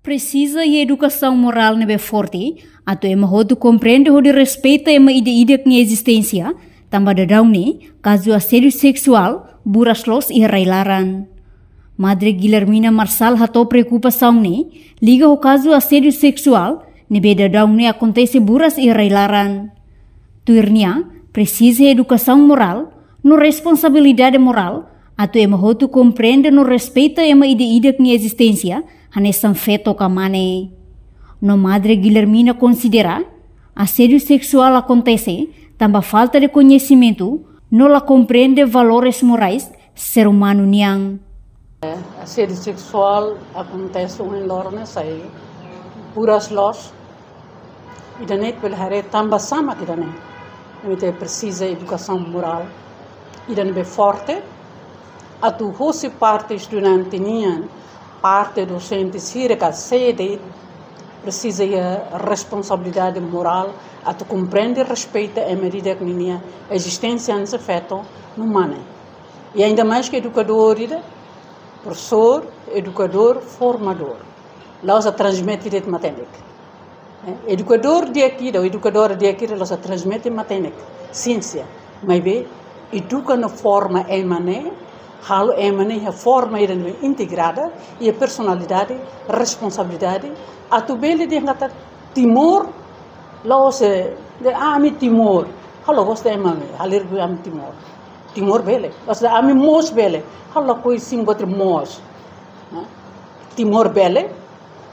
Precisa e educação moral nebe forte, ato ema hotu compreende ho de respeita ema ide-ide que existência, tambah dadau ne, caso assédio sexual, buras los e railaran. Madre Guilhermina Marçal hatou preocupação ne, liga o caso assédio sexual, nebe dadau ne acontece buras e railaran. Tuirnia, precisa educação moral, no responsabilidade moral, ato ema hotu compreende no respeita ema ide-ide que existência, hanesan feto kamane. No Madre Guilhermina considera assédio sexual acontece, tambah falta de conhecimento, não la compreende valores morais ser humano niang. Assédio sexual acontece em lorne sai puras los e danet belhare tambah sama que danet. Então precisa educação moral e danet forte. Atu hoje parte estudante nian parte docente sirka sede precisa a responsabilidade moral a tu compreender e respeita a medida que minha existência antes feito no mane e ainda mais que educador professor educador formador lá a transmite de matémática educador de aqui lá a transmite matémática ciência mas bem educa na forma emane halo emane a forma integrada e a personalidade, responsabilidade, a tu bele de ngata timor, lá se de ami timor, halo gosta emane, halir gu ami timor bele, gosta ami mos bele, halo koi simbotre mos, timor bele,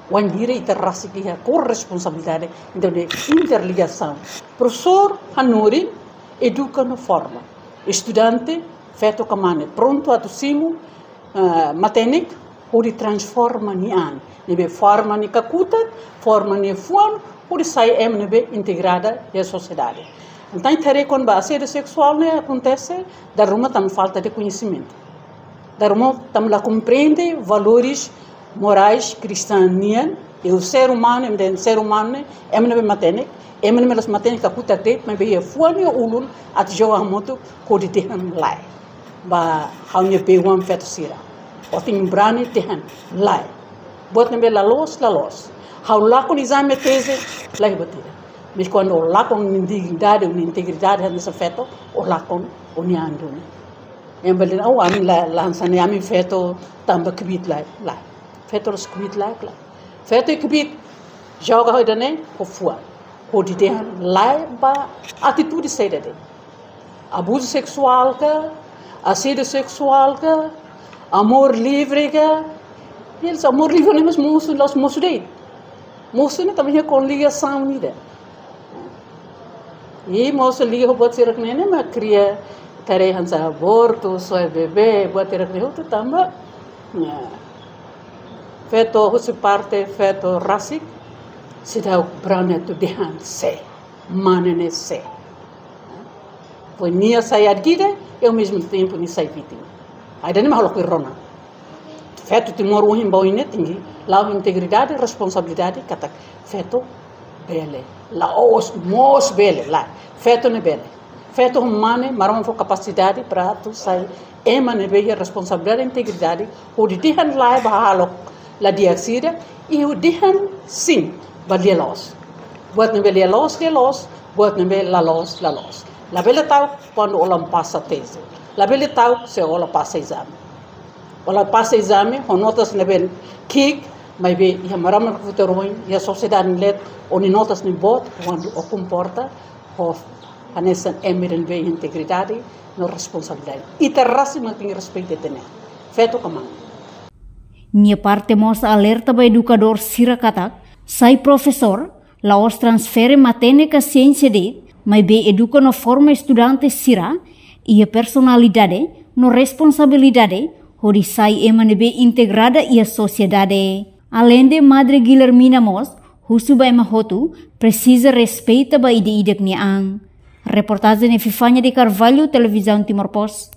wan hire ita rasiki a corresponsabilidade, então de interligação, professor hanuri educa na forma, estudante feto kamane pronto a tusimu matenik hori transforma ni an nebe forma ni kakuta forma ni fuan hori sai nebe integrada e sociedade então tere con ba assédio sexual ne acontece da ruma tam falta de conhecimento da ruma tam la compreende valores morais cristãos e o ser humano nebe matenik nebe las matenik kakuta te nebe fuan e ulun at joa moto hori tehan lai ba hanya pewam feto sira oting brani tehen lai bot nebe la los how lakon exame tese lai batira mas quando lakon integridade nessa feto o lakon oniando em belin au ami la lansane ami feto tamba kvit lai feto os kvit lai feto kvit joga hoidane o fua o de lai ba atitude saída abuso sexual ka assédio sexual ka amor livre ka eles amor livre não é moço dele moço não também é com ligação nida e moço liga o bote ser que nem mas cria tarehan sa aborto só bebê bote ser que nem outro também feto hoje parte feto rasik se dá o braneto de han se manene se foi nia sair adquire e ao mesmo tempo nem sai vítima. Ainda nem malo que rona. Feto timor o himbo inetingi, lá integridade e responsabilidade kata feto bele. Lá os mos bele lá. Feto ne bele. Feto humane maram fo capacidade para tu sai emane be responsabilidade e integridade o de dihan lá bahalo la diaxida e o dihan sim balielos. Buat ne bele los, buat ne bele la los. La bela tahu quando olam passa tese. La bela tahu se ola passa exame. Ola passa exame, notas neben kick, mas be ia maram no futuro ia sociedade let oni notas ni bot quando o comporta of anessa emeren be integridade no responsabilidade. E terrassi tem respeito tener. Feto kamang. Nia parte mos alerta ba educador sira katak, sai professor, laos transfere maténica ciência de mas be educa no forma estudante sira e a personalidade no responsabilidade hori sai emane be integrada e a sociedade. Além de Madre Guilhermina Mos, husu ba ema hotu precisa respeita ba ide-ide niang. Reportagem de Fifanya de Carvalho, Televisão Timor Post.